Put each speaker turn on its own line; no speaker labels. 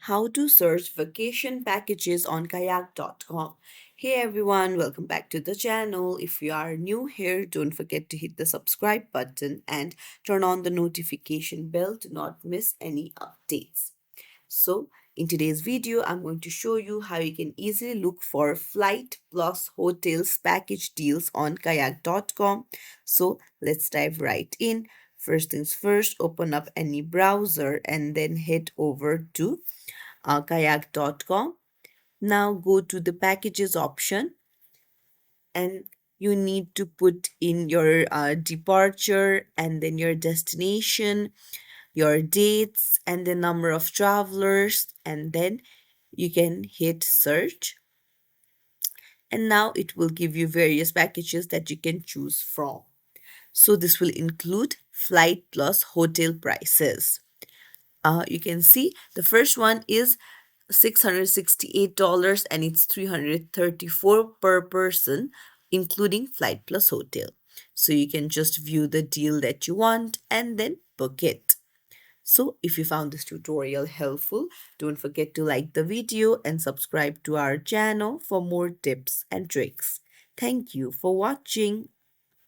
how to search vacation packages on kayak.com. Hey everyone, welcome back to the channel. If you are new here, don't forget to hit the subscribe button and turn on the notification bell to not miss any updates. So, in today's video, I'm going to show you how you can easily look for flight plus hotels package deals on kayak.com. So, let's dive right in. First things first, open up any browser and then head over to kayak.com. Now go to the packages option and you need to put in your departure and then your destination, your dates, and the number of travelers, and then you can hit search. And now it will give you various packages that you can choose from. So this will include flight plus hotel prices. You can see the first one is $668 and it's 334 per person, including flight plus hotel. So you can just view the deal that you want and then book it. So if you found this tutorial helpful, don't forget to like the video and subscribe to our channel for more tips and tricks. Thank you for watching.